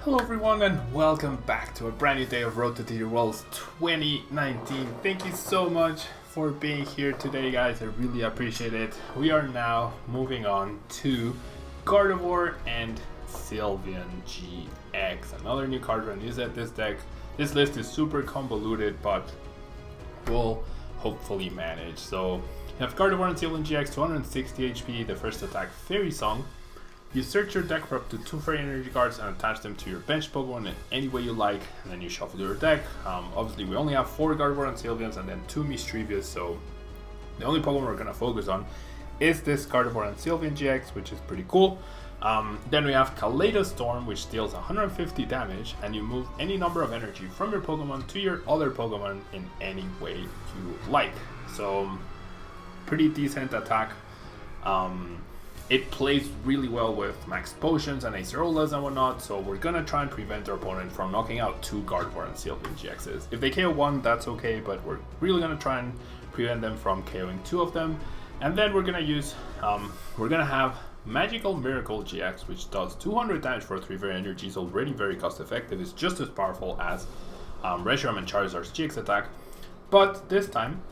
Hello everyone and welcome back to a brand new day of Road to TCG Worlds 2019. Thank you so much for being here today, guys. I really appreciate it. We are now moving on to Gardevoir and Sylveon-GX. Another new card run used at this deck. This list is super convoluted, but we'll hopefully manage. So you have Gardevoir and Sylveon-GX, 260 HP, the first attack Fairy Song. You search your deck for up to 2 Fairy Energy cards and attach them to your bench Pokemon in any way you like, and then you shuffle your deck. Obviously, we only have 4 Gardevoir and Sylveons and then 2 Misdreavus, so the only Pokemon we're going to focus on is this Gardevoir and Sylveon-GX, which is pretty cool. Then we have Kaleido Storm, which deals 150 damage, and you move any number of energy from your Pokemon to your other Pokemon in any way you like. So, pretty decent attack. It plays really well with Max Potions and Acerolas and whatnot, so we're gonna try and prevent our opponent from knocking out 2 Gardevoir and Sylveon-GXs. If they KO 1, that's okay, but we're really gonna try and prevent them from KOing 2 of them. And then we're gonna use, we're gonna have Magical Miracle GX, which does 200 damage for 3 Fairy Energy, is already very cost effective. It's just as powerful as Reshiram and Charizard's GX attack, but this time,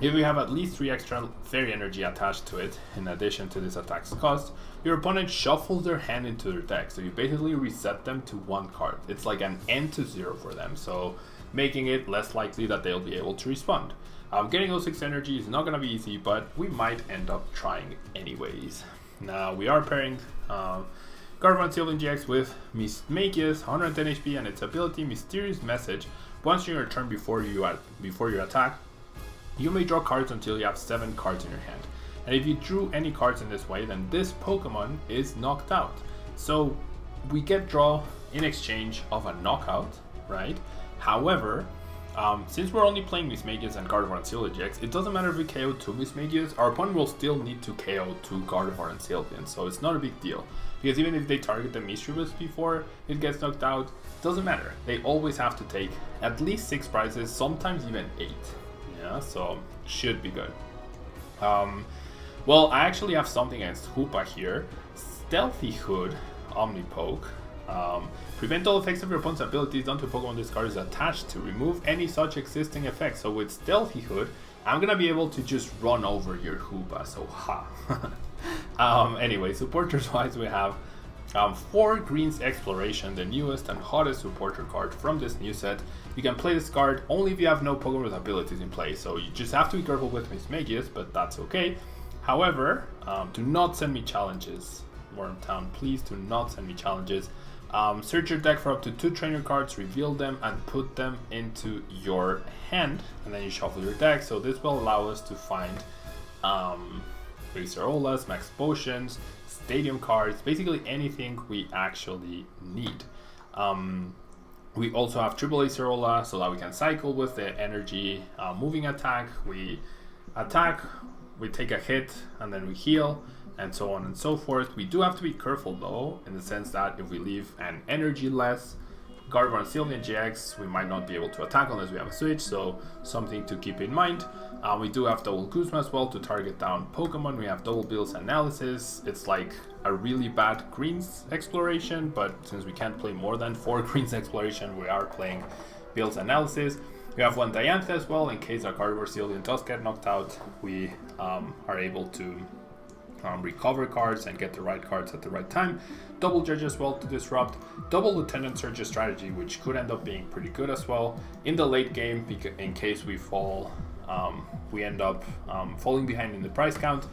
if we have at least 3 extra Fairy Energy attached to it, in addition to this attack's cost, your opponent shuffles their hand into their deck, so you basically reset them to 1 card. It's like an end to 0 for them, so making it less likely that they'll be able to respond. Getting those 6 energy is not going to be easy, but we might end up trying anyways. Now, we are pairing Gardevoir and Sylveon-GX with Mismagius, 110 HP, and its ability Mysterious Message. Once you return before you attack, you may draw cards until you have 7 cards in your hand. And if you drew any cards in this way, then this Pokemon is knocked out. So we get draw in exchange of a knockout, right? However, since we're only playing Mismagius and Gardevoir and Sylveon-GX, it doesn't matter if we KO 2 Mismagius, our opponent will still need to KO 2 Gardevoir and Sylveon, so it's not a big deal. Because even if they target the Misdreavus before it gets knocked out, it doesn't matter. They always have to take at least 6 prizes, sometimes even 8. Yeah, so should be good. Well, I actually have something against Hoopa here. Stealthy Hood Omnipoke. Prevent all effects of your opponent's abilities done to Pokemon this card is attached to. Remove any such existing effects. So with Stealthy Hood, I'm gonna be able to just run over your Hoopa. So ha. Anyway, supporters wise, we have 4 Green's Exploration, the newest and hottest supporter card from this new set. You can play this card only if you have no Pokemon with abilities in play, so you just have to be careful with Mismagius, but that's okay. However, do not send me challenges, Wormtown. Please do not send me challenges. Search your deck for up to 2 trainer cards, reveal them, and put them into your hand, and then you shuffle your deck. So this will allow us to find Acerolas, Max Potions, Stadium cards, basically anything we actually need. We also have triple Acerola so that we can cycle with the energy moving attack. We attack, we take a hit, and then we heal, and so on and so forth. We do have to be careful though, in the sense that if we leave an energy less Gardevoir and Sylveon-GX, we might not be able to attack unless we have a switch, so something to keep in mind. We do have double Guzma as well to target down Pokemon. We have double Bill's Analysis. It's like a really bad Green's Exploration, but since we can't play more than 4 Green's Exploration, we are playing Bill's Analysis. We have 1 Diantha as well, in case our Gardevoir Sylveon does get knocked out, we are able to recover cards and get the right cards at the right time. Double Judge as well to disrupt. Double Lieutenant Surge's Strategy, which could end up being pretty good as well in the late game, in case we fall, we end up falling behind in the prize count.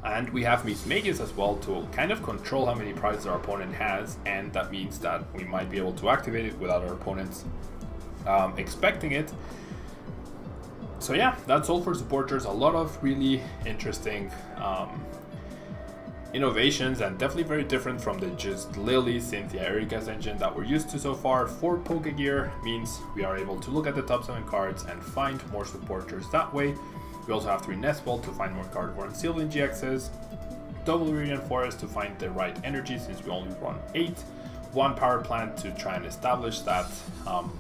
And we have Mismagius as well to kind of control how many prizes our opponent has, and that means that we might be able to activate it without our opponents expecting it. So yeah, that's all for supporters. A lot of really interesting innovations, and definitely very different from the just Lily, Cynthia, Erika's engine that we're used to so far. For Pokégear means we are able to look at the top 7 cards and find more supporters that way. We also have 3 Nestball to find more Gardevoir and Sylveon-GXs, double Viridian Forest to find the right energy since we only run 8, 1 Power Plant to try and establish that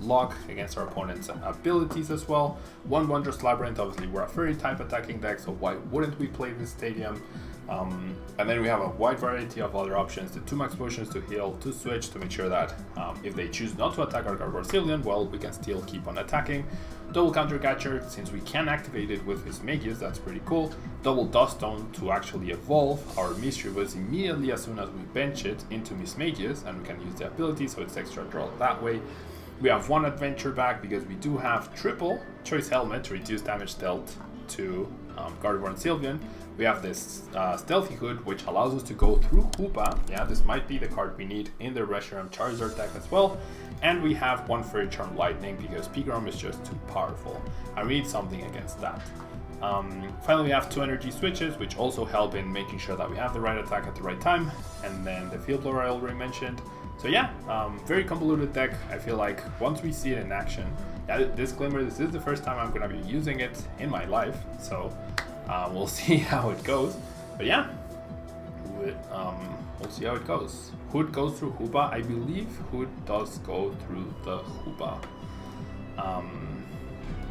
lock against our opponent's abilities as well, 1 Wondrous Labyrinth. Obviously we're a fairy type attacking deck, so why wouldn't we play this Stadium? And then we have a wide variety of other options, the 2 Max Potions to heal, to switch to make sure that if they choose not to attack our Gardevoir Sylveon, well, we can still keep on attacking. Double Counter Catcher, since we can activate it with Mismagius, that's pretty cool. Double Dusk Stone to actually evolve our Misdreavus immediately as soon as we bench it into Mismagius, and we can use the ability, so it's extra draw that way. We have 1 adventure back because we do have triple Choice Helmet to reduce damage dealt to Gardevoir and Sylveon. We have this Stealthy Hood, which allows us to go through Hoopa. Yeah, this might be the card we need in the Reshiram Charizard deck as well. And we have 1 Fairy Charm Lightning because Pigrom is just too powerful. And we need something against that. Finally, we have 2 energy switches, which also help in making sure that we have the right attack at the right time. And then the Field Blower I already mentioned. So yeah, very convoluted deck. I feel like once we see it in action, yeah, disclaimer, this is the first time I'm going to be using it in my life. So we'll see how it goes. But yeah, we'll see how it goes. Hood goes through Hoopa. I believe Hood does go through the Hoopa.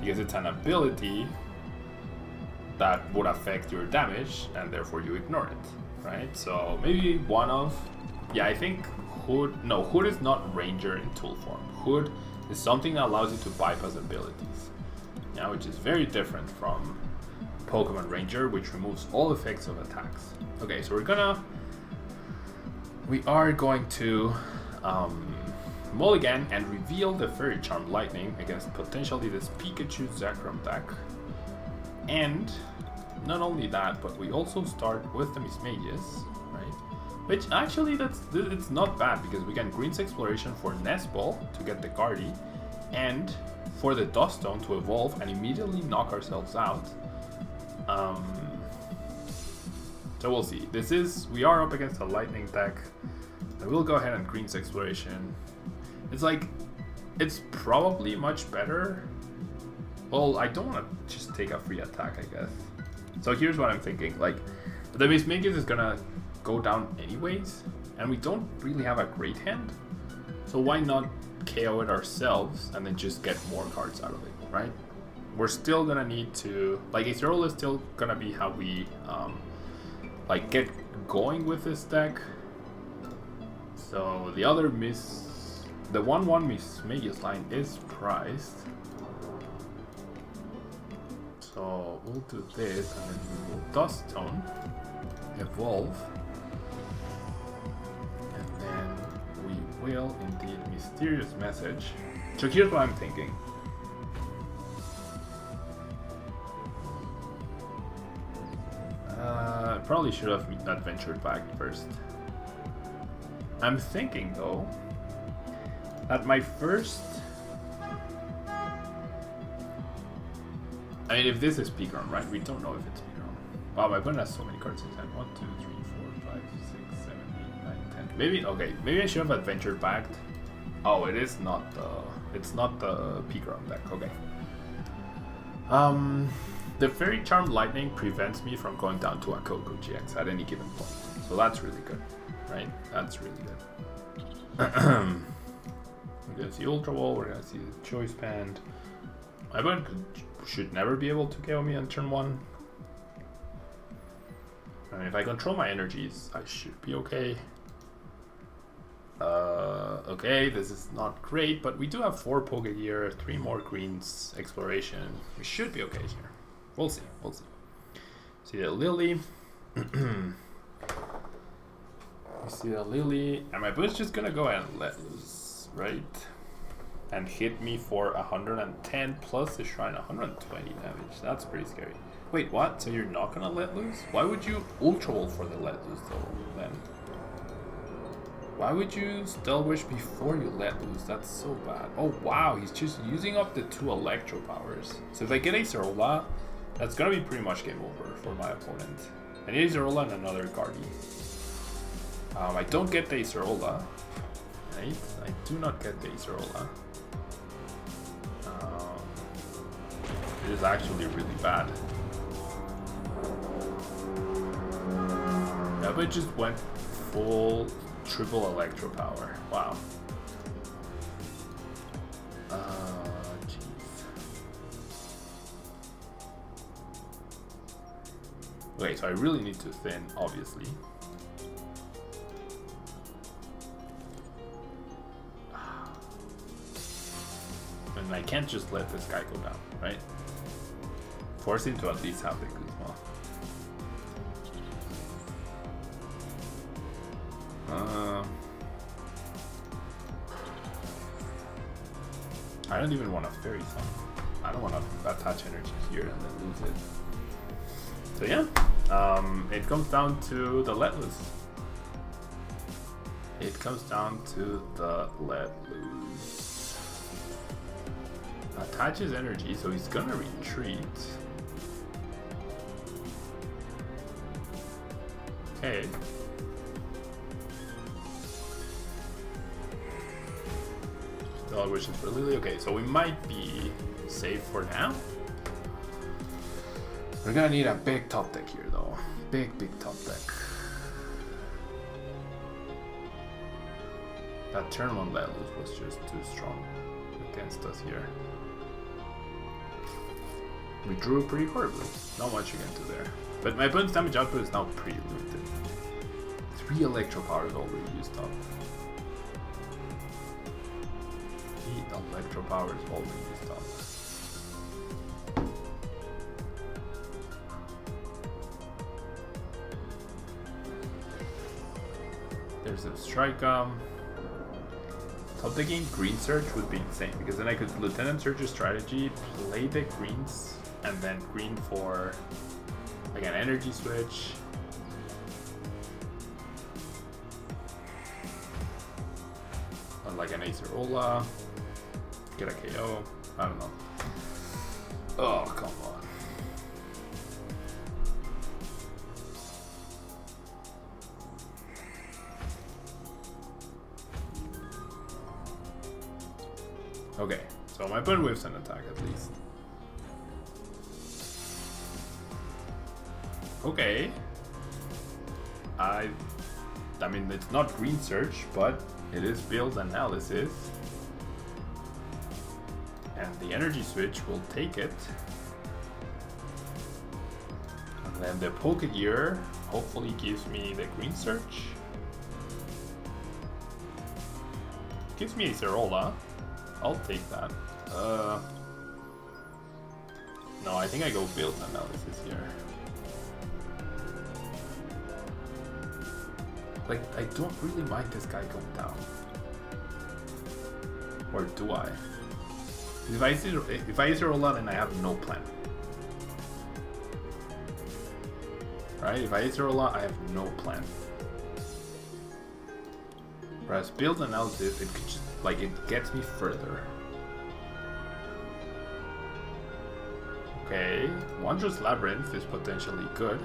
Because it's an ability that would affect your damage and therefore you ignore it, right? So maybe one of, yeah, I think Hood is not Ranger in tool form. Hood is something that allows you to bypass abilities, yeah, which is very different from Pokemon Ranger, which removes all effects of attacks. Okay, so we are going to mulligan and reveal the Fairy Charm Lightning against potentially this Pikachu Zekrom deck. And not only that, but we also start with the Mismagius, right? Which actually it's not bad because we can Green's Exploration for Nest Ball to get the Gardy, and for the Dusk Stone to evolve and immediately knock ourselves out. So we'll see. We are up against a Lightning deck. I will go ahead and Green's Exploration. It's probably much better. Well, I don't want to just take a free attack, I guess. So here's what I'm thinking. Like, the Mismagius is gonna go down anyways, and we don't really have a great hand. So why not KO it ourselves and then just get more cards out of it, right? We're still gonna need to, like, Acerola is still gonna be how we like get going with this deck. So the other the 1/1 Mismagius line is priced. So we'll do this, and then we will Dusk Stone, evolve, and then we will indeed Mysterious Message. So here's what I'm thinking. Probably should have adventured back first. I'm thinking though that my first, I mean, if this is Pigrom, right? We don't know if it's Pigrom. Wow, my opponent has so many cards in hand. 1, 2, 3, 4, 5, 6, 7, 8, 9, 10. Maybe, okay, maybe I should have adventured back. Oh, it is not the, it's not the Pigrom deck, okay. The Fairy Charm Lightning prevents me from going down to a Coco GX at any given point. So that's really good, right? That's really good. We're gonna see Ultra Wall, we're gonna see the Choice Band. My opponent should never be able to KO me on turn 1. I mean, if I control my energies, I should be okay. Okay, this is not great, but we do have 4 Pokégear, 3 more Green's Exploration. We should be okay here. We'll see, we'll see. See the Lily. We see the Lily, and my opponent's just gonna go ahead and let loose, right? And hit me for 110 plus the Shrine, 120 damage. That's pretty scary. Wait, what? So you're not gonna let loose? Why would you Ultra Wall for the let loose though, then? Why would you Stealth Wish before you let loose? That's so bad. Oh wow, he's just using up the 2 Electro Powers. So if I get Acerola, that's gonna be pretty much game over for my opponent. I need Acerola and another Gardy. I don't get the Acerola, right? I do not get the Acerola. It is actually really bad. Yeah, but it just went full triple Electro Power. Wow. Jeez. Okay, so I really need to thin, obviously. And I can't just let this guy go down, right? Force him to at least have the Guzma. I don't even want a Fairy Charm. I don't want to attach energy here and then lose it. So yeah, it comes down to the let loose. It comes down to the let loose. Attaches energy, so he's gonna retreat. Okay. Still wishes for Lily. Okay, so we might be safe for now. We're gonna need a big top deck here though. Big top deck. That turn one let loose was just too strong against us here. We drew pretty horribly. Not much you can do there. But my opponent's damage output is now pretty limited. 3 Electro Power is already used up. 8 Electro Power is already used up. There's a strike. Top decking Green Search would be insane because then I could Lieutenant Surge's strategy, play the greens, and then green for like an Energy Switch. Or like an Acerola, get a KO. I don't know. Oh, come on. Okay, so my opponent whiffs an attack at least. Okay. I mean, it's not Green Search, but it is Build Analysis. And the Energy Switch will take it. And then the Pokégear hopefully gives me the Green Search. Gives me a Acerola. I'll take that. No, I think I go Build Analysis here. Like, I don't really mind this guy going down. Or do I? If I Acerola, then I have no plan. Right? If I Acerola, I have no plan. Whereas Build Analysis, it could just, like, it gets me further. Okay, Wondrous Labyrinth is potentially good.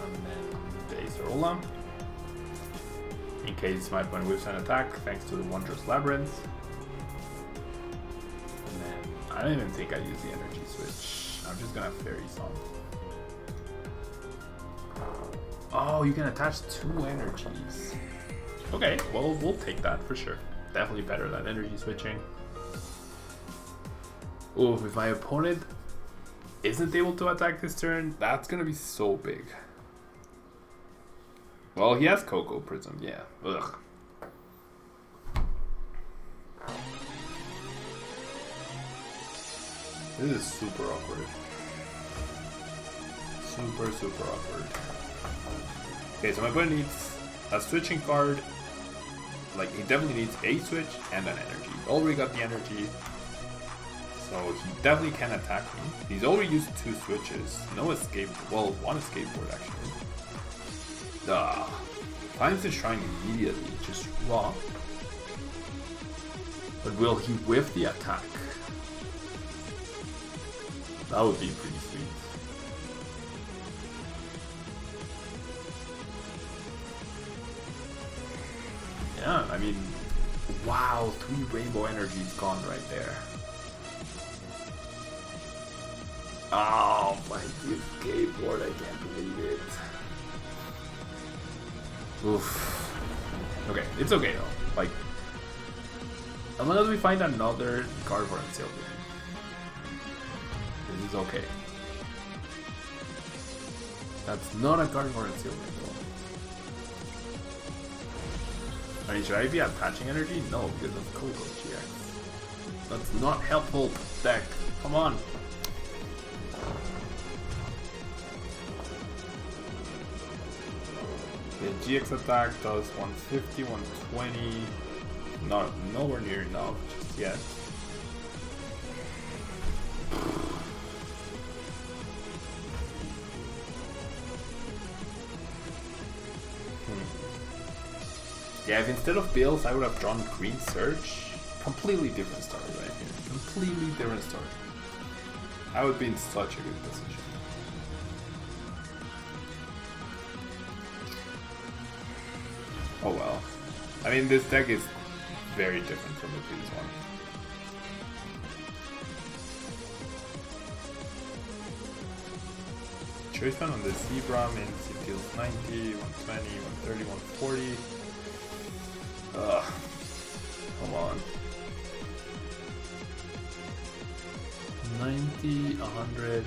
And then the Acerola. In case my opponent whiffs an attack, thanks to the Wondrous Labyrinth. And then, I don't even think I use the Energy Switch. I'm just gonna Fairy Song. Oh, you can attach 2 energies. Okay, well, we'll take that for sure. Definitely better than energy switching. Oh, if my opponent isn't able to attack this turn, that's gonna be so big. Well, he has Cocoa Prism, yeah. Ugh. This is super awkward. Super awkward. Okay, so my opponent needs a switching card. Like, he definitely needs a switch and an energy. Already got the energy. So he definitely can attack me. He's already used 2 switches. No escape. Well, 1 escape board actually. Finds the shrine immediately. Just raw. But will he whiff the attack? That would be pretty sweet. Yeah, I mean, wow, 3 rainbow energies gone right there. Oh, my escape board, I can't believe it. Oof. Okay, it's okay though. Like, as long as we find another Gardevoir Sylveon. is okay. That's not a Gardevoir Sylveon though. I mean, should I be attaching energy? No, because of Coco GX. That's not helpful, deck. Come on. The GX attack does 150, 120. Nowhere near enough just yet. Yeah, if instead of Bills I would have drawn Green Surge, completely different story right here. Completely different story. I would be in such a good position. Oh well. I mean, this deck is very different from the previous one. Choice Band on the Zebra means it deals 90, 120, 130, 140. Ugh. Come on. 90, 100.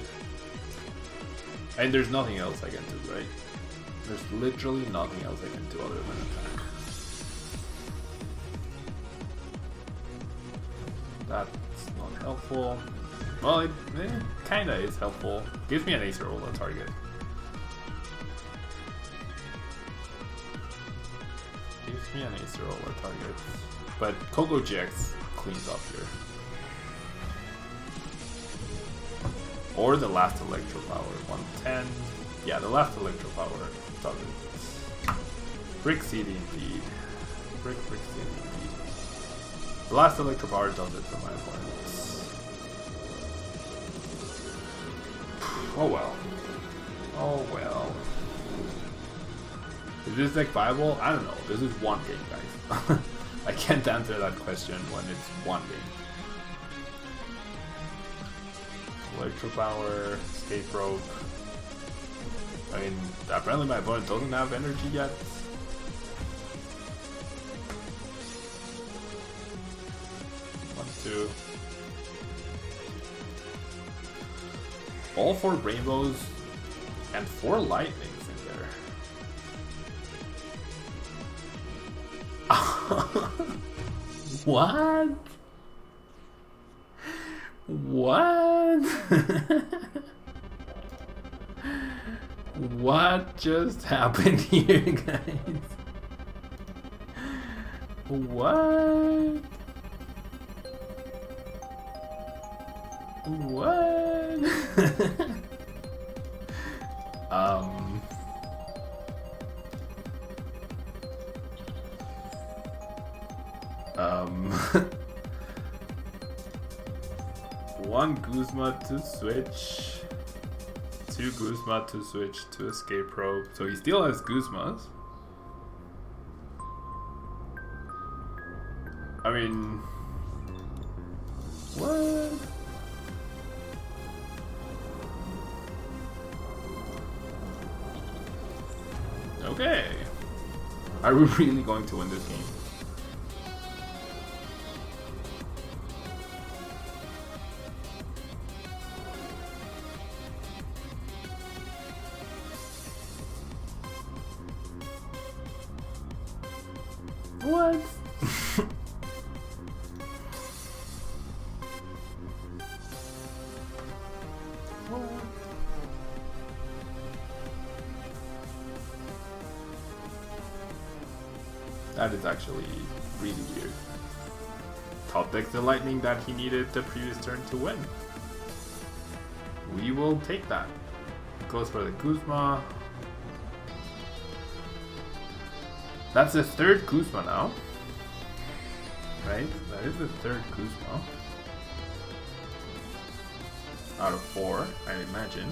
And there's nothing else I can do, right? There's literally nothing else I can do other than attack. That's not helpful. Well, it kinda is helpful. Gives me an Acerola target. Gives me an Acerola target. But Coco GX cleans up here. Or the last Electro Power, 110. Yeah, the last Electro Power does it. Brick Seed indeed. Brick Seed indeed. The last Electro Power does it for my opponents. Oh well. Oh well. Is this deck viable? I don't know. This is one game, guys. I can't answer that question when it's one game. Electro Power, Escape Rope. I mean, apparently my opponent doesn't have energy yet. One, two. All 4 rainbows and 4 lightnings in there. What? What? What just happened here, guys? What? What? One Guzma to switch, 2 Guzma to switch to Escape Rope. So he still has Guzmas. I mean, what? Okay. Are we really going to win this game? What? That is actually really weird. Top deck the lightning that he needed the previous turn to win. We will take that. Goes for the Guzma. That's the 3rd Guzma now. Right? That is the 3rd Guzma. Out of 4, I imagine.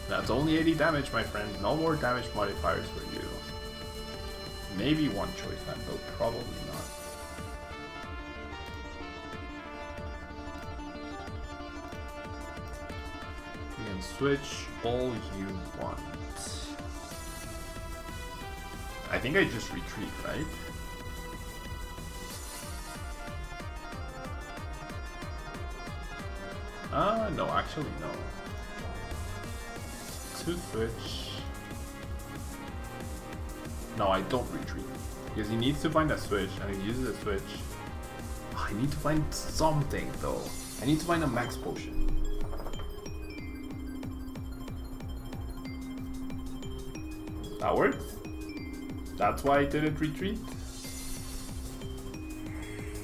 That's only 80 damage, my friend. No more damage modifiers for you. Maybe one choice land, though probably not. You can switch all you want. I think I just retreat, right? No, actually no. To switch. No, I don't retreat. Because he needs to find a switch, and he uses a switch. Oh, I need to find something though. I need to find a Max Potion. That worked? That's why I didn't retreat?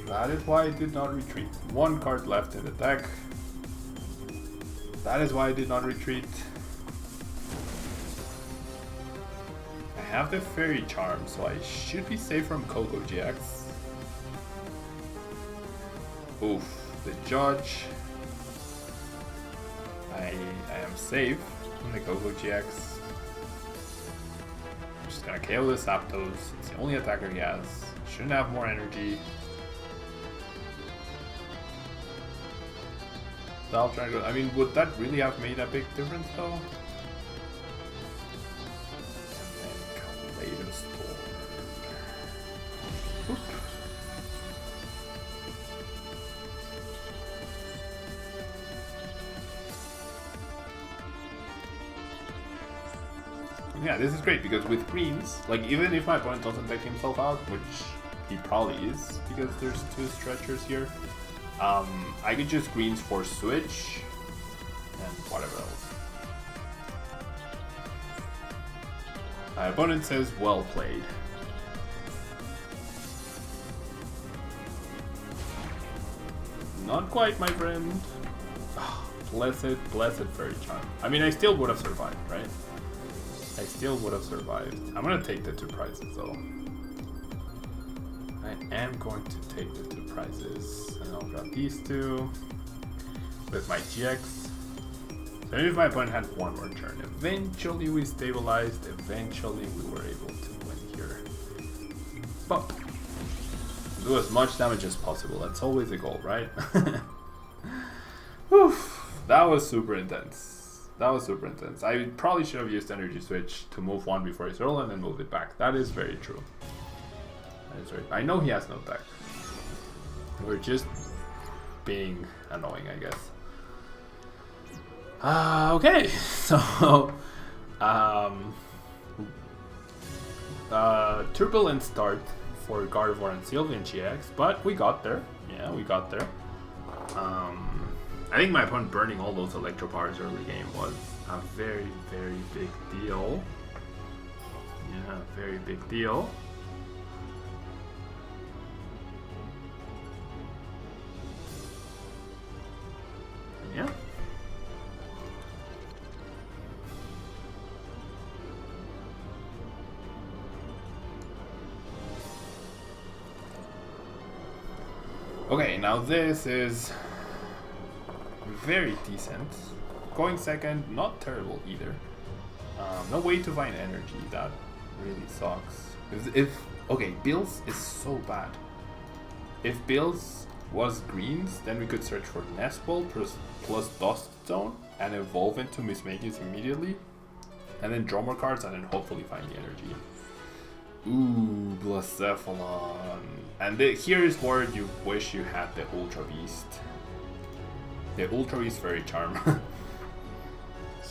That is why I did not retreat. One card left in the deck. That is why I did not retreat. I have the Fairy Charm, so I should be safe from Coco GX. Oof, the Judge. I am safe from the Coco GX. I'm just gonna KO the Zapdos. It's the only attacker he has. Shouldn't have more energy. I'll try to. I mean, would that really have made a big difference though? Yeah, this is great because with greens, like even if my opponent doesn't take himself out, which he probably is because there's two stretchers here, I could just greens for switch and whatever else. My opponent says, well played. Not quite, my friend. Oh, blessed Fairy Charm. I mean, I still would have survived, right? I still would have survived. I'm gonna take the 2 prizes though. I am going to take the 2 prizes. And I'll grab these 2 with my GX. So if my opponent had one more turn, eventually we stabilized, eventually we were able to win here. But do as much damage as possible, that's always the goal, right? Whew, that was super intense. That was super intense. I probably should have used Energy Switch to move one before his roll and then move it back. That is very true. That is very. I know he has no deck. We're just being annoying, I guess. Okay, so turbulent start for Gardevoir and Sylveon-GX, but we got there. Yeah, we got there. I think my opponent burning all those Electro Powers early game was a very, very big deal. Yeah, very big deal. Yeah. Okay, now this is very decent. Going second, not terrible either. No way to find energy, that really sucks. Okay, Bills is so bad. If Bills was greens, then we could search for Nestball plus Dusk Stone and evolve into Mismagius immediately. And then draw more cards and then hopefully find the energy. Ooh, Blacephalon. And here is where you wish you had the Ultra Beast. The Ultra Beast Fairy Charm.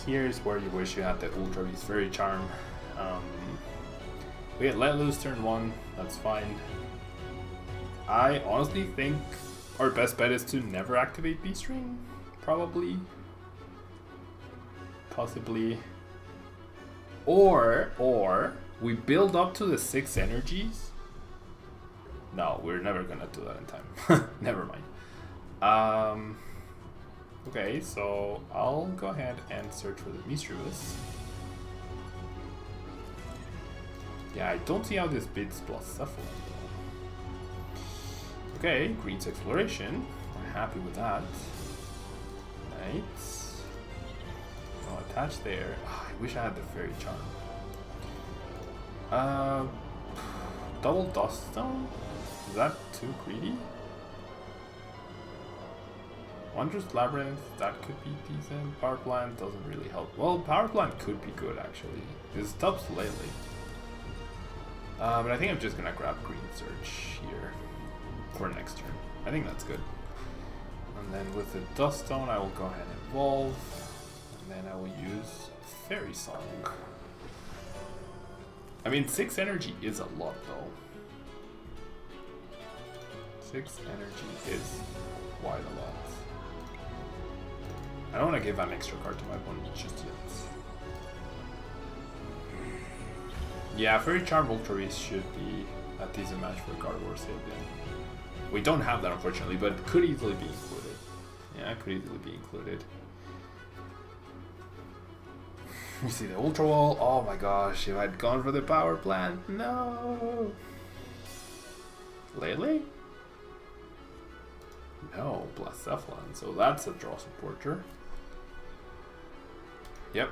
Here's where you wish you had the Ultra Beast Fairy Charm. We had let loose turn 1, that's fine. I honestly think our best bet is to never activate B-String. Probably. Possibly. Or we build up to the 6 energies. No, we're never gonna do that in time. Never mind. Okay, so I'll go ahead and search for the Misdreavus. Yeah, I don't see how this beats Blacephalon though. Okay, Green's Exploration. We're happy with that. Right. No attach there. Oh, I wish I had the Fairy Charm. Double Dusk Stone? Is that too greedy? Wondrous Labyrinth, that could be decent. Power Plant doesn't really help. Well, Power Plant could be good actually. It's tough lately. But I think I'm just gonna grab Green Search here for next turn. I think that's good. And then with the Dusk Stone, I will go ahead and evolve. And then I will use Fairy Song. I mean, 6 energy is a lot though. 6 energy is quite a lot. I don't want to give an extra card to my opponent just yet. Yeah, Fairy Charm Ultra should be a decent match for Gardevoir Sylveon. We don't have that unfortunately, but it could easily be included. Yeah, it could easily be included. You see the Ultra Wall. Oh my gosh, if I'd gone for the Power Plant. No. Lele? No, Blacephalon. So that's a draw supporter. Yep.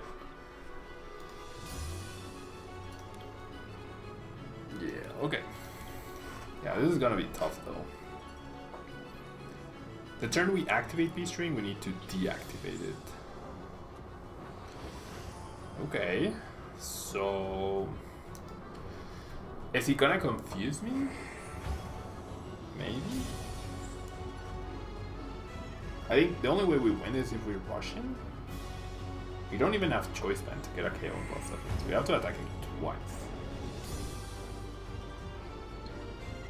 Yeah, okay. Yeah, this is gonna be tough though. The turn we activate B-String, we need to deactivate it. Okay, so is he gonna confuse me? Maybe? I think the only way we win is if we rush him. We don't even have choice man to get a KO on both seconds. We have to attack him twice.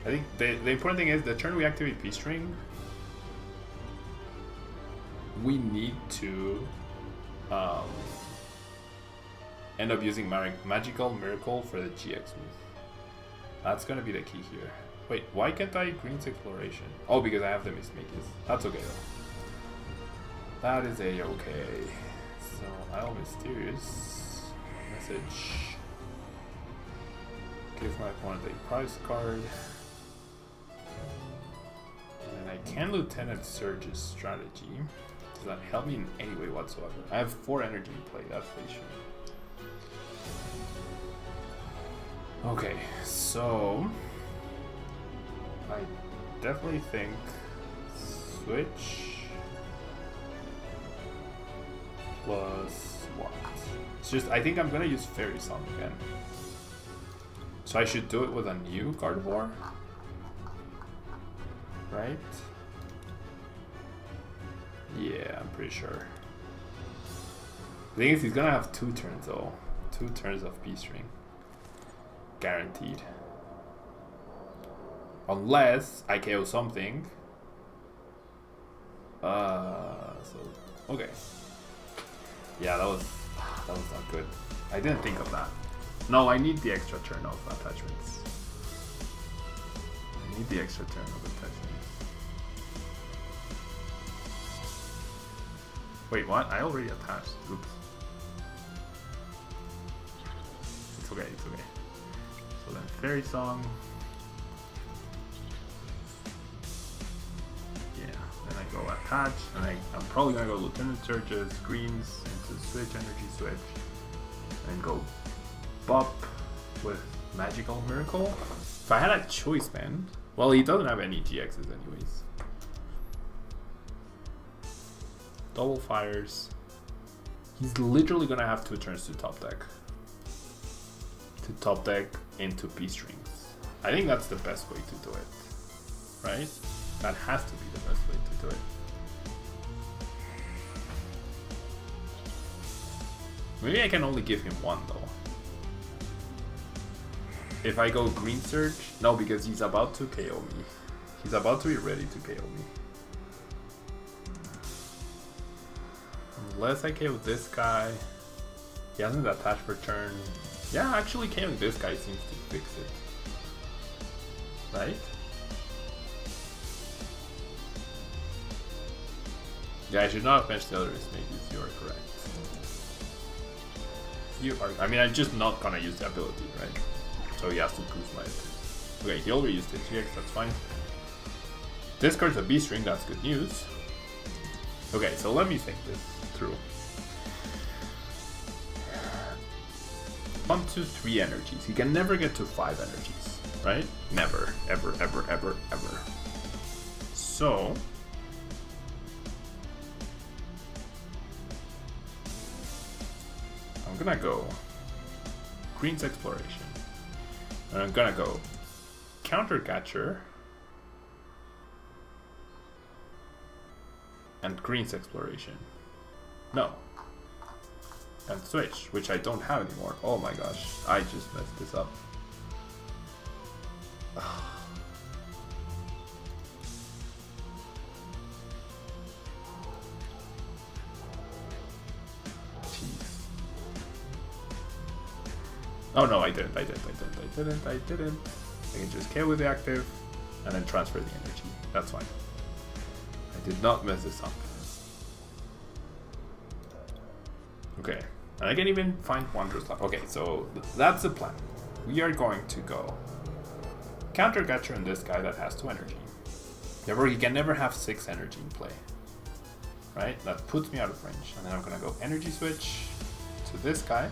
I think the important thing is the turn we activate P-String, we need to end up using Magical Miracle for the GX move. That's gonna be the key here. Wait, why can't I Green's Exploration? Oh, because I have the Mismagius. That's okay though. That is a-okay. So I'll Mysterious Message. Give my opponent a prize card. And then I can Lieutenant Surge's Strategy. Does that help me in any way whatsoever? I have 4 energy in play, that's the issue. Okay, so I definitely think Switch plus what? It's just, I think I'm gonna use Fairy Song again. So I should do it with a new Gardevoir, right? Yeah, I'm pretty sure. The thing is, he's gonna have 2 turns though. 2 turns of P-String. Guaranteed. Unless I KO something. Okay. Yeah, that was not good. I didn't think of that. No, I need the extra turn of attachments. I need the extra turn of attachments. Wait, what? I already attached. Oops. It's okay, it's okay. So then Fairy Song. Yeah, then I go attach, and I'm probably gonna go Lieutenant Surges, greens into Switch, Energy Switch, and go Bop with Magical Miracle. If I had a choice, man. Well, he doesn't have any GXs anyways. Double fires. He's literally gonna have 2 turns to top deck. To top deck into P-Strings. I think that's the best way to do it. Right? That has to be the best way to do it. Maybe I can only give him 1 though. If I go Green Surge, no, because he's about to KO me. He's about to be ready to KO me. Unless I KO this guy. He hasn't attached for turn. Yeah, actually KOing this guy seems to fix it. Right? Yeah, I should not have benched the other Mismagius. You are correct. You are. I mean, I'm just not gonna use the ability, right? So he has to Guzma it. Okay, he already used the GX, that's fine. Discards a B-String, that's good news. Okay, so let me think this through. 1, 2, 3 energies. He can never get to 5 energies, right? Never, ever, ever, ever, ever. So I'm gonna go Green's Exploration. And I'm gonna go Counter Catcher And Green's Exploration. No. And Switch, which I don't have anymore. Oh my gosh, I just messed this up. Jeez. Oh no, I didn't. I can just KO with the active and then transfer the energy. That's fine. I did not mess this up. Okay, and I can even find Wondrous Labyrinth. Okay, so that's the plan. We are going to go Counter Catcher on this guy that has 2 energy. Therefore, he can never have 6 energy in play. Right? That puts me out of range. And then I'm gonna go Energy Switch to this guy.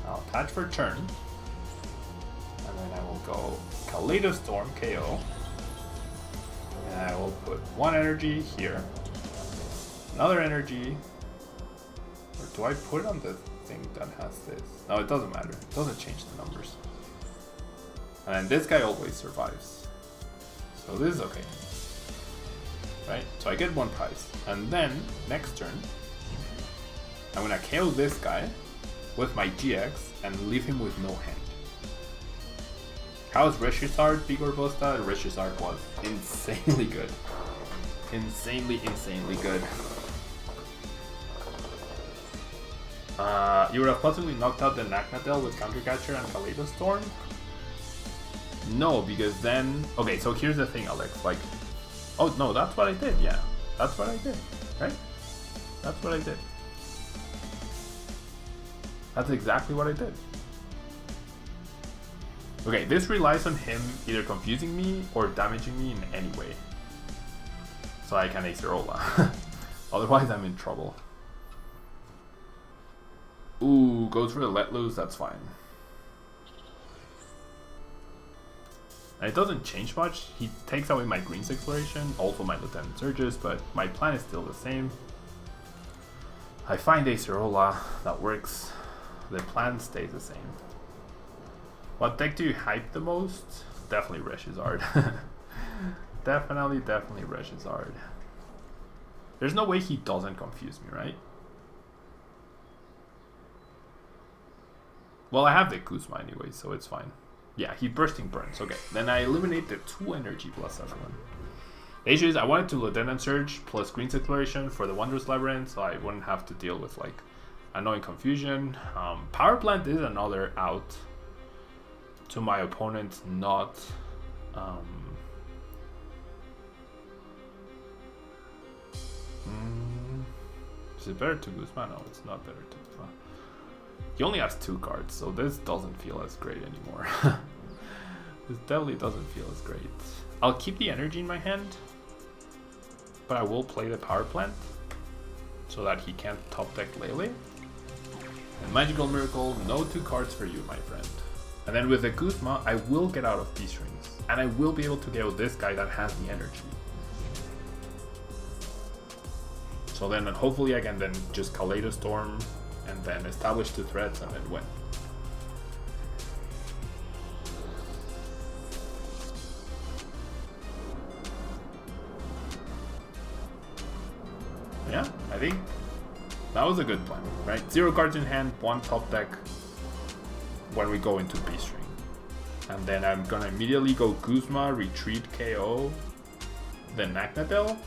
I'll attach for turn. And then I will go Kaleidostorm KO. And I will put 1 energy here. Another energy. Or do I put it on the thing that has this? No, it doesn't matter. It doesn't change the numbers. And then this guy always survives. So this is okay. Right? So I get 1 prize. And then, next turn, I'm gonna KO this guy with my GX and leave him with no hand. How's Reshizzard big or Bosta? Reshizzard was insanely good. Insanely good. You would have possibly knocked out the Nagnadel with Counter Catcher and Kaleidostorm? No, because then... Okay, so here's the thing, Alex. Like... Oh, no, that's what I did, yeah. That's what I did, right? That's what I did. That's exactly what I did. Okay, this relies on him either confusing me or damaging me in any way. So I can Acerola. Otherwise, I'm in trouble. Ooh, goes for the Let Loose, that's fine. And it doesn't change much. He takes away my Green's Exploration, also my Lieutenant Surges, but my plan is still the same. I find Acerola, that works. The plan stays the same. What deck do you hype the most? Definitely Reshizzard. Definitely Reshizzard. There's no way he doesn't confuse me, right? Well, I have the Guzma anyway, so it's fine. Yeah, he Bursting Burns. Okay, then I eliminate the 2 energy plus everyone. The issue is I wanted to Lieutenant Surge plus Green's Exploration for the Wondrous Labyrinth, so I wouldn't have to deal with like annoying confusion. Power Plant is another out to my opponent, not is it better to Guzma? No, it's not better to Guzma. He only has 2 cards, so this doesn't feel as great anymore. This definitely doesn't feel as great. I'll keep the energy in my hand, but I will play the Power Plant so that he can't top deck Lele. And Magical Miracle, no 2 cards for you, my friend. And then with the Guzma, I will get out of these rings, and I will be able to get with this guy that has the energy. So then hopefully I can then just Kaleidostorm and then establish 2 threats and then win. Yeah, I think that was a good plan, right? 0 cards in hand, 1 top deck when we go into B-String. And then I'm gonna immediately go Guzma, retreat KO, then Nagnadel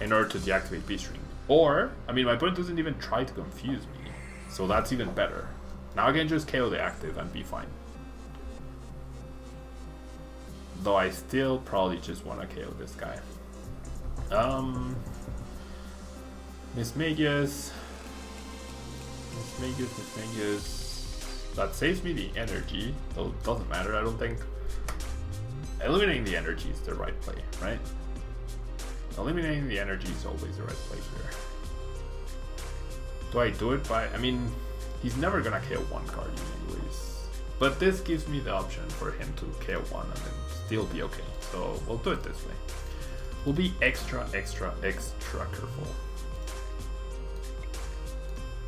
in order to deactivate B-String. Or, I mean, my opponent doesn't even try to confuse me, so that's even better. Now I can just KO the active and be fine. Though I still probably just want to KO this guy. Mismagius. That saves me the energy, though it doesn't matter, I don't think. Eliminating the energy is the right play, right? Eliminating the energy is always the right play here. Do I do it by... I mean, he's never gonna KO 1 card anyways. But this gives me the option for him to KO 1 and then still be okay. So we'll do it this way. We'll be extra careful.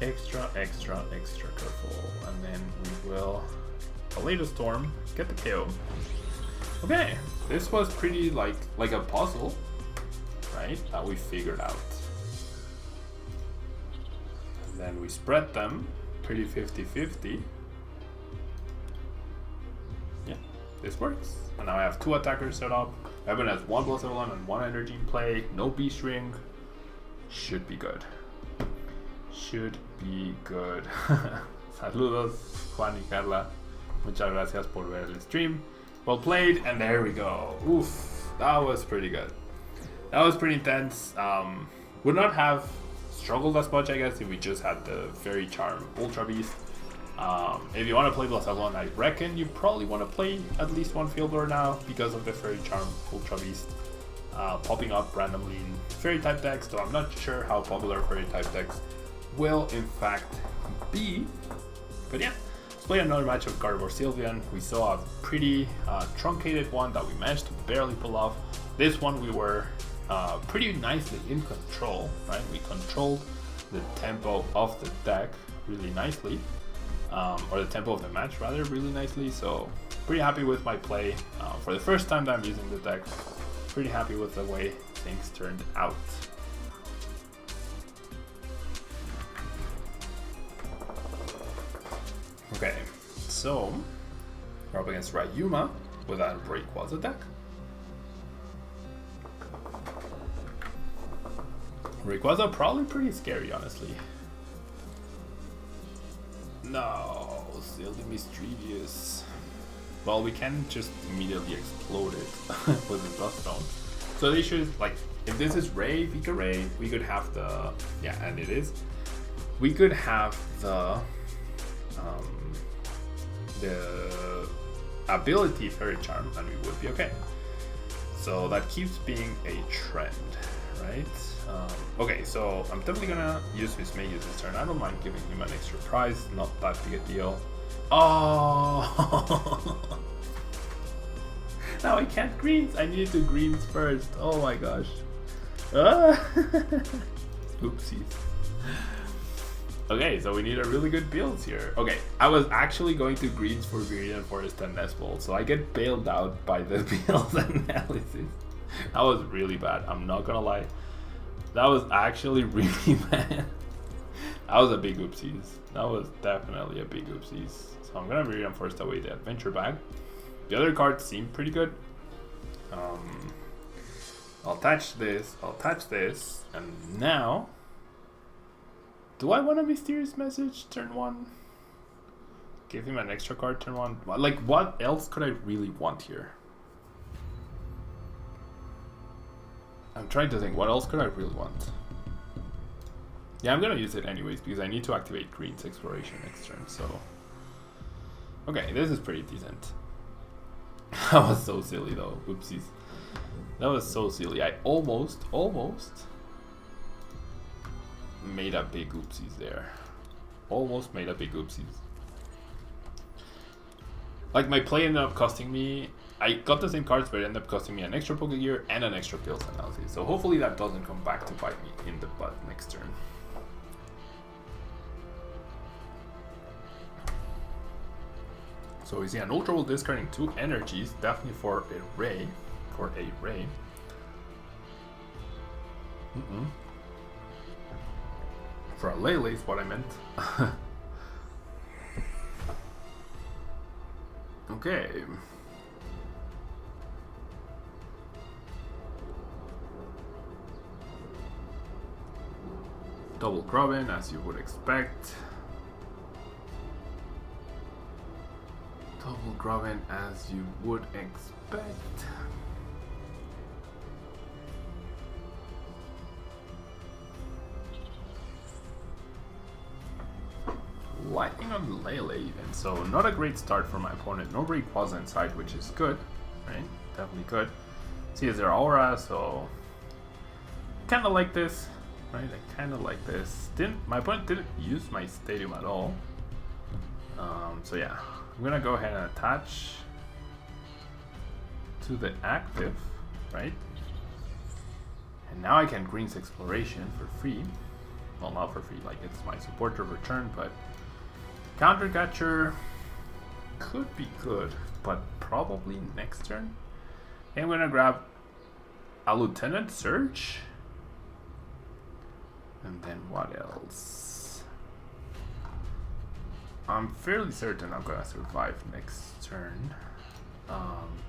Extra careful. And then we will Kaleidostorm, get the KO. Okay, this was pretty like a puzzle. Right? right? That we figured out. And then we spread them pretty 50-50. Yeah, this works. And now I have 2 attackers set up. Everyone has 1 plus level 1 and 1 energy in play. No beast ring. Should be good. Should be good. Saludos, Juan y Carla. Muchas gracias por ver el stream. Well played, and there we go. Oof, that was pretty good. That was pretty intense. Would not have struggled as much, I guess, if we just had the Fairy Charm Ultra Beast. If you want to play plus F1, I reckon you probably want to play at least 1 Field Blower now because of the Fairy Charm Ultra Beast popping up randomly in Fairy type decks, though I'm not sure how popular Fairy type decks will in fact be. But yeah, let's play another match of Gardevoir Sylveon. We saw a pretty truncated one that we managed to barely pull off. This one we were pretty nicely in control, right? We controlled the tempo of the deck really nicely, or the tempo of the match rather, really nicely. So pretty happy with my play for the first time that I'm using the deck. Pretty happy with the way things turned out. Okay, so we're up against Ryuma with a Rayquaza deck. Rayquaza probably pretty scary, honestly. No, still the Misdreavus. Well, we can just immediately explode it with the Dusk Stone. So they should, like, if this is Ray, Vika Ray, we could have the, yeah, and it is. We could have the ability Fairy Charm, and we would be okay. So that keeps being a trend, right? Okay, so I'm definitely gonna use Mismagius this turn. I don't mind giving him an extra prize, not that big a deal. Oh! Now I can't greens. I needed to greens first. Oh my gosh. Oopsies. Okay, so we need a really good build here. Okay, I was actually going to greens for Viridian Forest and Nestball, so I get bailed out by the build analysis. That was really bad, I'm not gonna lie. That was actually really bad. That was a big oopsies. That was definitely a big oopsies. So I'm gonna Viridian Forest away the adventure bag. The other cards seem pretty good. I'll attach this, and now, do I want a mysterious message turn 1? Give him an extra card turn 1? Like, what else could I really want here? I'm trying to think, what else could I really want? Yeah, I'm gonna use it anyways because I need to activate Green's Exploration next turn, so. Okay, this is pretty decent. That was so silly though, oopsies. That was so silly. I almost made a big oopsies there. Almost made a big oopsies. Like, my play ended up costing me, I got the same cards, but it ended up costing me an extra Pokégear and an extra Field analysis. So hopefully that doesn't come back to bite me in the butt next turn. So we see an Ultra Ball discarding 2 energies, definitely for a Ray. For a Lele is what I meant. Okay. Double Grubbin, as you would expect. Double Grubbin, as you would expect. Lightning on Lele even, so not a great start for my opponent. No Rayquaza inside, which is good, right? Definitely good. See, is there Aura, so kind of like this, right? I kind of like this. My opponent didn't use my Stadium at all, so yeah, I'm gonna go ahead and attach to the active, right? And now I can Green's Exploration for free. Well, not for free, like it's my supporter return, but Counter Catcher could be good, but probably next turn. I'm gonna grab a Lieutenant Surge And then what else? I'm fairly certain I'm gonna survive next turn.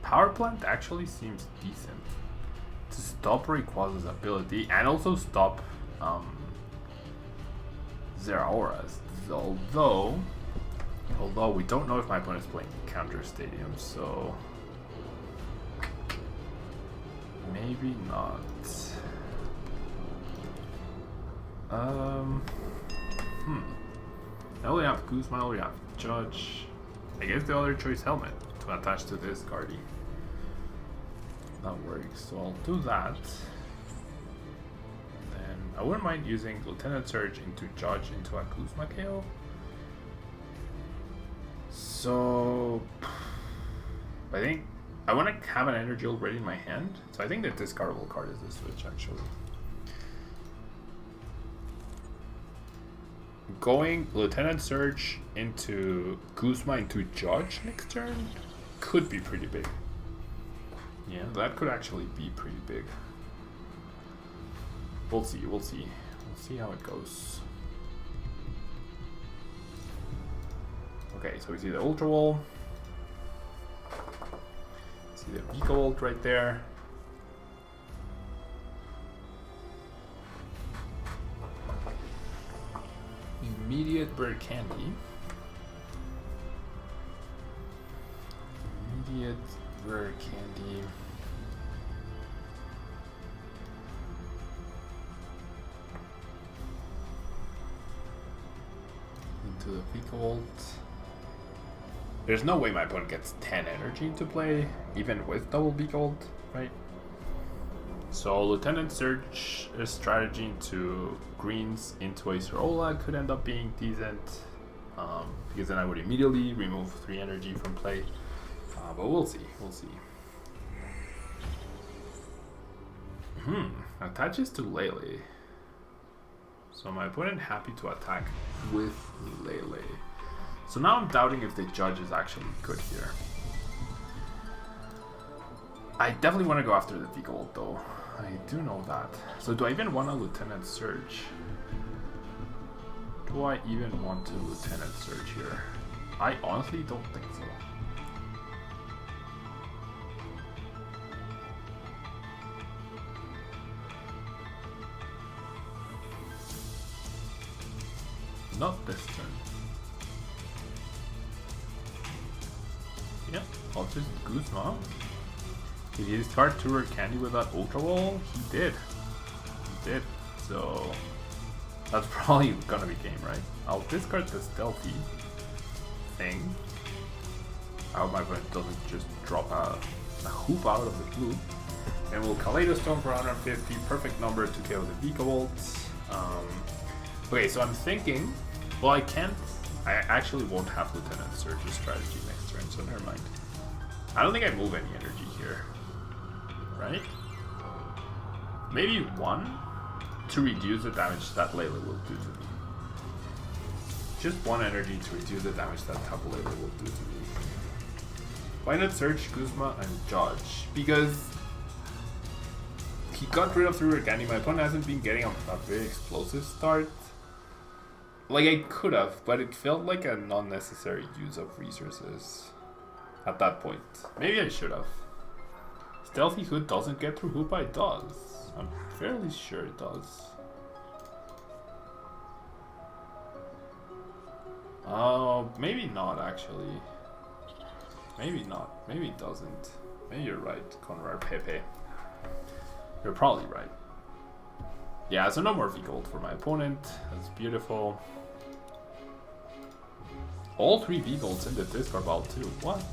Power Plant actually seems decent to stop Rayquaza's ability and also stop Zeraora's. Although we don't know if my opponent is playing Counter Stadium, so maybe not. I only have Guzma, I only have Judge. I guess the other choice Helmet to attach to this Gardy. That works, so I'll do that. Then I wouldn't mind using Lieutenant Surge into Judge into a Guzma KO. So I think I want to have an energy already in my hand, so I think the discardable card is the switch actually. Going Lieutenant Surge into Guzma into Judge next turn could be pretty big. Yeah, that could actually be pretty big. We'll see, we'll see. We'll see how it goes. Okay, so we see the Ultra Wall. See the Vico Ult right there. Immediate Bird Candy. Immediate Bird Candy. Into the Vico Ult. There's no way my opponent gets 10 energy into play, even with double Vico Ult, right? So Lieutenant Surge strategy into greens into Acerola could end up being decent, because then I would immediately remove 3 energy from play. But we'll see, we'll see. Attaches to Lele. So my opponent happy to attack with Lele. So now I'm doubting if the Judge is actually good here. I definitely want to go after the Vico Ult though. I do know that. So do I even want a Lieutenant Surge? Do I even want to Lieutenant Surge here? I honestly don't think so. Not this turn. Yep, I'll just Guzma. Did he discard 2 Rare Candy with that Ultra Wall? He did. He did. So that's probably gonna be game, right? I'll discard the Stealthy thing. I hope my opponent doesn't just drop a hoop out of the blue. And we'll Kaleido Storm for 150. Perfect number to KO the Vico Ult. Okay, so I'm thinking, well, I actually won't have Lieutenant Surge's strategy next turn, so never mind. I don't think I move any energy here, right? Maybe 1 to reduce the damage that Lele will do to me. Just 1 energy to reduce the damage that Tapu Lele will do to me. Why not Surge, Guzma, and Judge? Because he got rid of 3 Rare Candy. My opponent hasn't been getting a very explosive start. Like, I could have, but it felt like a non-necessary use of resources at that point. Maybe I should have. Stealthy Hood doesn't get through Hoopa? It does. I'm fairly sure it does. Oh, maybe not actually. Maybe not. Maybe it doesn't. Maybe you're right, Conrad Pepe. You're probably right. Yeah, so no more V-Gold for my opponent. That's beautiful. All 3 V-Golds in the discard pile too. What?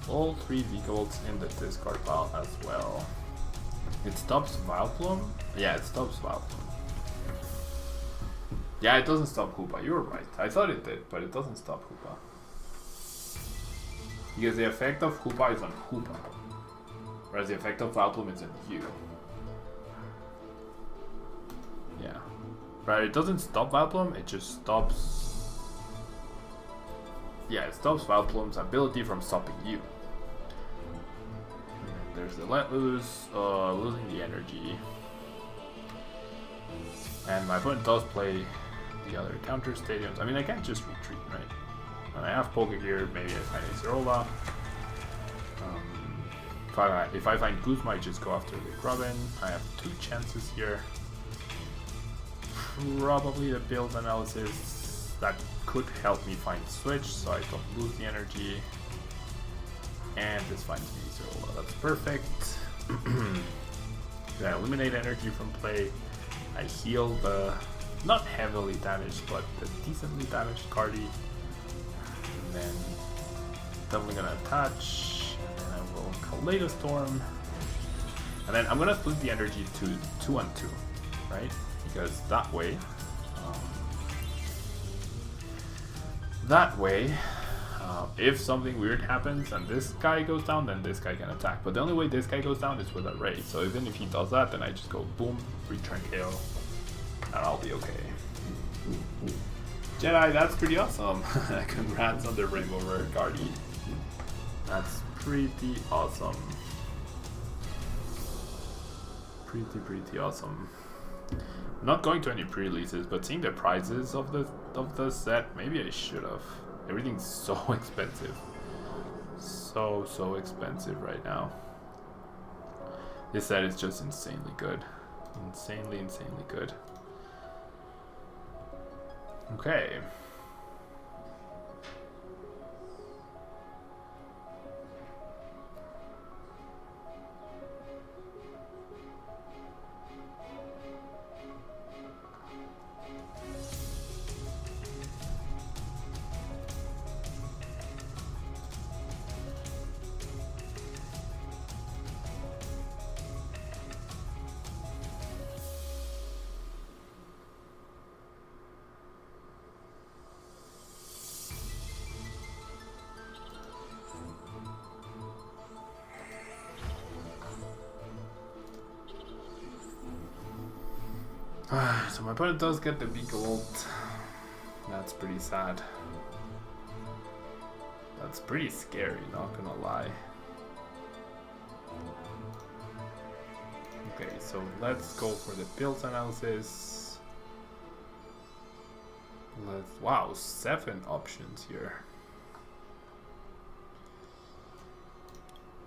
All 3 V-Golds in the discard pile as well. It stops Vileplume? Yeah, it stops Vileplume. Yeah, it doesn't stop Hoopa. You were right. I thought it did, but it doesn't stop Hoopa. Because the effect of Hoopa is on Hoopa. Whereas the effect of Vileplume is on you. Yeah. Right, it doesn't stop Vileplume, it just stops... Yeah, it stops Vileplume's ability from stopping you. And there's the Let Loose, losing the energy. And my opponent does play the other counter stadiums. I mean, I can't just retreat, right? When I have Pokégear, maybe I find Acerola. If I find Guzma, I just go after the Grubbin. I have 2 chances here. Probably the build analysis that could help me find Switch, so I don't lose the energy. And this finds me Acerola. That's perfect. I eliminate energy from play. I heal the not heavily damaged, but the decently damaged Gardy. And then definitely gonna attach. And then I will Kaleidostorm. And then I'm gonna split the energy to 2 and 2, right? Because that way, if something weird happens and this guy goes down, then this guy can attack. But the only way this guy goes down is with a Ray. So even if he does that, then I just go boom, return KO, and I'll be okay. Jedi, that's pretty awesome. Congrats on the Rainbow Rare Gardy. That's pretty awesome. Pretty awesome. I'm not going to any pre-releases, but seeing the prices of the set, maybe I should have. Everything's so expensive. So expensive right now. This set is just insanely good. Insanely good. Okay. So my opponent does get the big ult. That's pretty sad. That's pretty scary, not gonna lie. Okay, so let's go for the build analysis. Wow, 7 options here.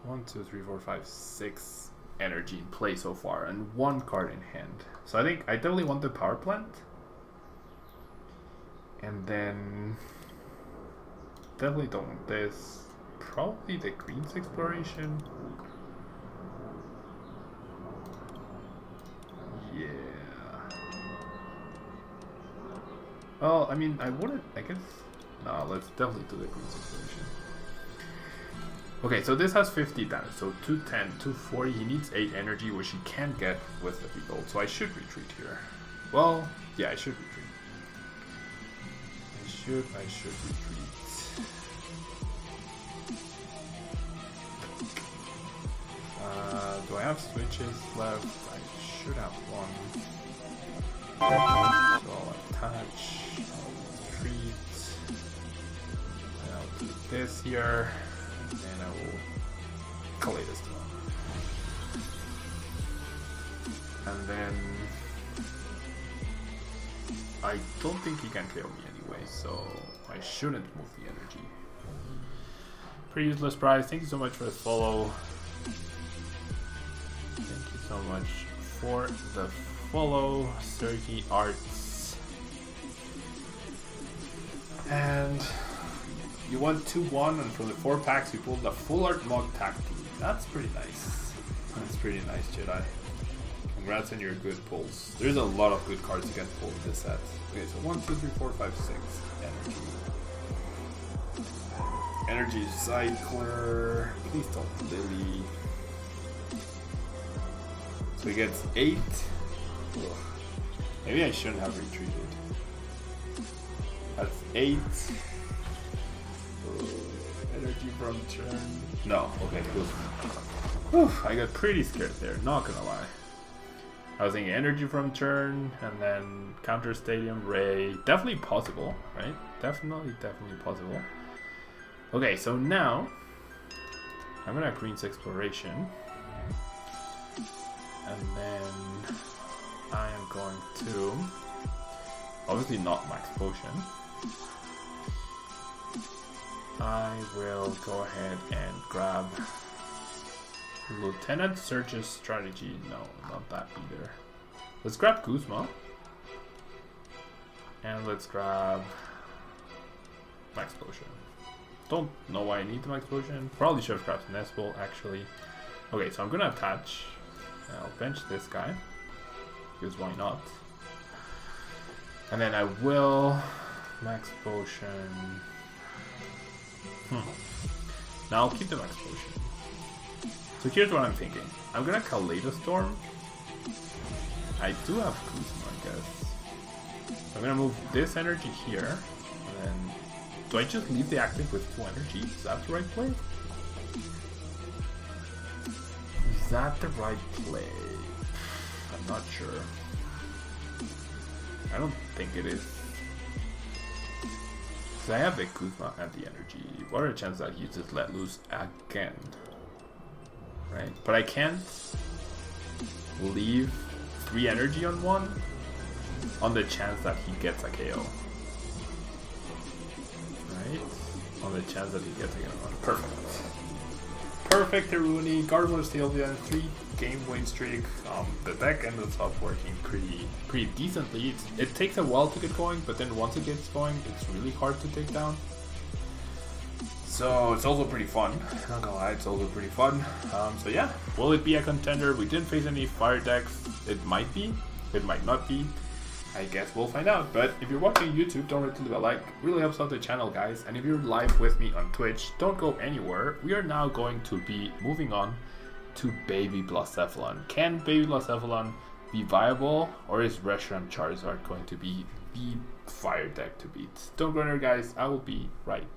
1, 2, 3, 4, 5, 6 energy in play so far, and 1 card in hand. So I think I definitely want the Power Plant. And then definitely don't want this. Probably the Green's Exploration. Yeah. Well, I mean, I wouldn't, I guess. No, let's definitely do the Green's Exploration. Okay, so this has 50 damage, so 210, 240, he needs 8 energy, which he can't get with the big ult, so I should retreat here. Well, yeah, I should retreat. I should retreat. Do I have switches left? I should have one. So I'll attach, I'll retreat, and I'll do this here. And I will Kaleidostorm. And then I don't think he can KO me anyway, so I shouldn't move the energy. Pretty useless prize. Thank you so much for the follow. Thank you so much for the follow, Sergi Arts. And you won 2-1, and from the 4 packs you pulled the Full Art Mug Tag Team. That's pretty nice. That's pretty nice, Jedi. Congrats on your good pulls. There's a lot of good cards you can pull in this set. Okay, so 1, 2, 3, 4, 5, 6. Energy. Energy Cycler. Please don't Lily. So he gets 8. Ugh. Maybe I shouldn't have retreated. That's 8. Energy from turn. No, okay, good. Whew, I got pretty scared there, not gonna lie. I was thinking energy from turn, and then counter stadium, Ray. Definitely possible, right? Definitely possible. Okay, so now I'm gonna Green's Exploration. And then I am going to, obviously not Max Potion. I will go ahead and grab Lieutenant Surge's Strategy. No, not that either. Let's grab Guzma. And let's grab Max Potion. Don't know why I need the Max Potion. Probably should have grabbed Nestle actually. Okay, so I'm gonna attach. I'll bench this guy. Because why not? And then I will Max Potion. Now I'll keep the Max Potion. So here's what I'm thinking. I'm gonna Kaleidostorm. I do have Guzma, I guess. I'm gonna move this energy here. And then do I just leave the active with 2 energy? Is that the right play? Is that the right play? I'm not sure. I don't think it is. So I have the Guzma and the energy. What are the chances that he just let loose again? Right? But I can't leave 3 energy on one on the chance that he gets a KO. Right? On the chance that he gets a KO. Perfect. Perfect Teruni, Gardevoir Sylveon, 3-game win streak. The deck ended up working pretty decently. It takes a while to get going, but then once it gets going, it's really hard to take down. So it's also pretty fun. Not gonna lie, it's also pretty fun. So yeah, will it be a contender? We didn't face any fire decks. It might be, it might not be. I guess we'll find out. But if you're watching YouTube, don't forget to leave a like. Really helps out the channel, guys. And if you're live with me on Twitch, don't go anywhere. We are now going to be moving on to Baby Blacephalon. Can Baby Blacephalon be viable, or is Reshiram Charizard going to be the fire deck to beat? Don't go anywhere, guys. I will be right